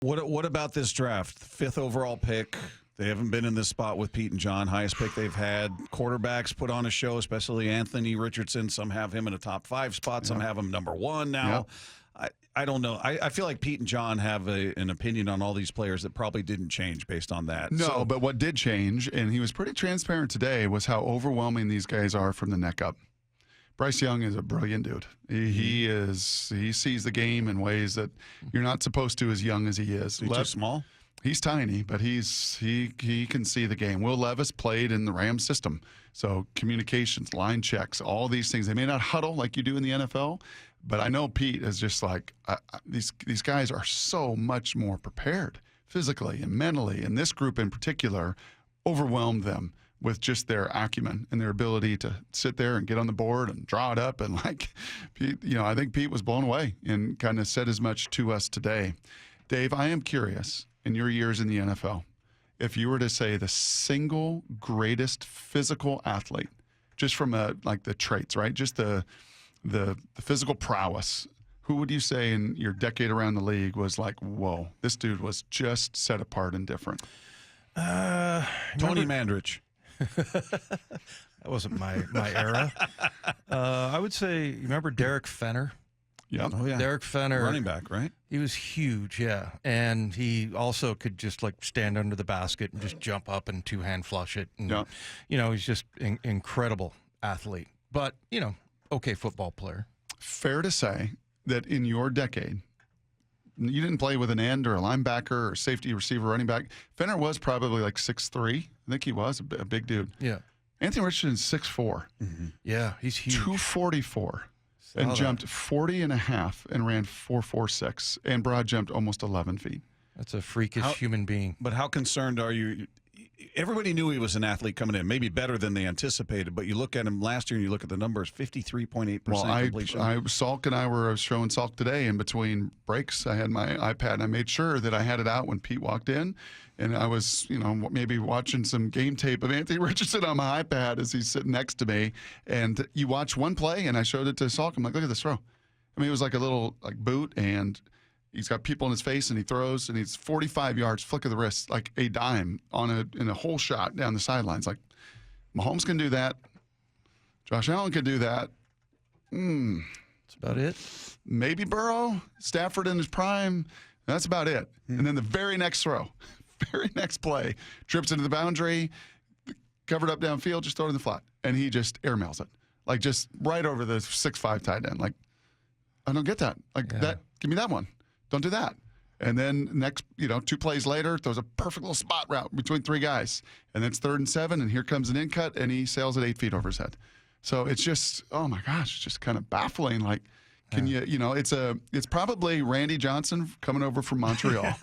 What about this draft? 5th overall pick. They haven't been in this spot with Pete and John. Highest pick they've had. Quarterbacks put on a show, especially Anthony Richardson. Some have him in a top 5 spot. Some have him number 1 now. I don't know. I feel like Pete and John have an opinion on all these players that probably didn't change based on that. No, but what did change, and he was pretty transparent today, was how overwhelming these guys are from the neck up. Bryce Young is a brilliant dude. He sees the game in ways that you're not supposed to as young as he is. He's too small? He's tiny, but he can see the game. Will Levis played in the Rams system. So communications, line checks, all these things. They may not huddle like you do in the NFL, but I know Pete is just like, these guys are so much more prepared physically and mentally, and this group in particular overwhelmed them with just their acumen and their ability to sit there and get on the board and draw it up. And like, Pete, I think Pete was blown away and kind of said as much to us today. Dave, I am curious, in your years in the NFL, if you were to say the single greatest physical athlete, just from like the traits, right? Just the physical prowess, who would you say in your decade around the league was like, whoa, this dude was just set apart and different? Tony Mandrich. That wasn't my era. I would say, you remember Derek Fenner? Yeah. Oh, yeah. Derek Fenner. Running back, right? He was huge, yeah. And he also could just like stand under the basket and just jump up and two-hand flush it. And, he's just an incredible athlete. But, okay football player. Fair to say that in your decade, you didn't play with an end or a linebacker or safety receiver running back. Fenner was probably like 6'3". I think he was a big dude. Yeah. Anthony Richardson's 6'4". Mm-hmm. Yeah, he's huge. 244. And jumped 40 and a half and ran 4.46 and broad jumped almost 11 feet. That's a freakish human being. But how concerned are you? Everybody knew he was an athlete coming in, maybe better than they anticipated. But you look at him last year and you look at the numbers, 53.8% completion. Salk and I were showing Salk today in between breaks. I had my iPad and I made sure that I had it out when Pete walked in. And I was, maybe watching some game tape of Anthony Richardson on my iPad as he's sitting next to me. And you watch one play, and I showed it to Salk. I'm like, look at this throw. I mean, it was like a little boot, and he's got people in his face, and he throws, and he's 45 yards, flick of the wrist, like a dime in a whole shot down the sidelines. Like, Mahomes can do that. Josh Allen can do that. That's about it. Maybe Burrow, Stafford in his prime. That's about it. And then the very next throw. Very next play, trips into the boundary, covered up downfield, just throw it in the flat. And he just airmails it. Like just right over the 6'5" tight end. Like, I don't get that. Like that, give me that one. Don't do that. And then next, 2 plays later, throws a perfect little spot route between 3 guys. And then it's 3rd and 7, and here comes an in cut, and he sails it 8 feet over his head. So it's just, oh my gosh, it's just kind of baffling. Like, can it's probably Randy Johnson coming over from Montreal,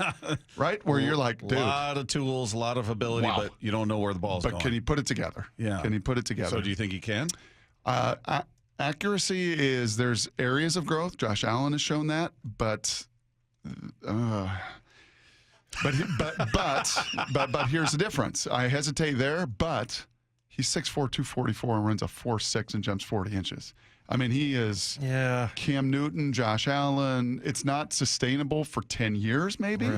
right? Where you're like, dude. A lot of tools, a lot of ability, but you don't know where the ball's going. But can he put it together? Yeah. Can he put it together? So do you think he can? Accuracy there's areas of growth. Josh Allen has shown that, but here's the difference. I hesitate there, but he's 6'4", 244 and runs a 4.6 and jumps 40 inches. I mean, he is Cam Newton, Josh Allen. It's not sustainable for 10 years maybe,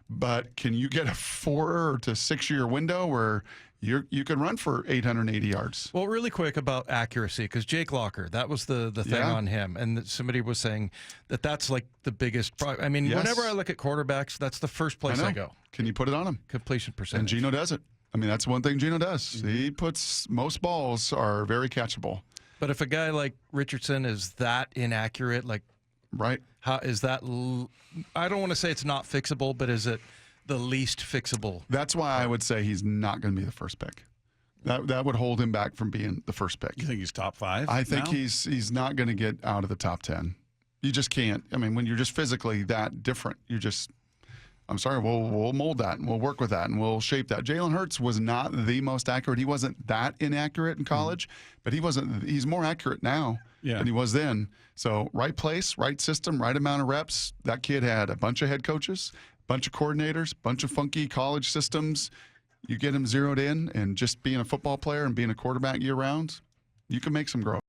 but can you get a 4 to 6 year window where you can run for 880 yards? Well, really quick about accuracy, because Jake Locker, that was the thing on him. And somebody was saying that's like the biggest problem. I mean, whenever I look at quarterbacks, that's the first place I go. Can you put it on him? Completion percentage. And Geno does it. I mean, that's one thing Geno does. He puts, most balls are very catchable. But if a guy like Richardson is that inaccurate, how is that? I don't want to say it's not fixable, but is it the least fixable? That's why I would say he's not going to be the first pick. That would hold him back from being the first pick. You think he's top 5? I think he's not going to get out of the top 10. You just can't. I mean, when you're just physically that different, you're just. I'm sorry, we'll mold that, and we'll work with that, and we'll shape that. Jalen Hurts was not the most accurate. He wasn't that inaccurate in college, but he's more accurate now than he was then. So right place, right system, right amount of reps. That kid had a bunch of head coaches, bunch of coordinators, bunch of funky college systems. You get him zeroed in, and just being a football player and being a quarterback year-round, you can make some growth.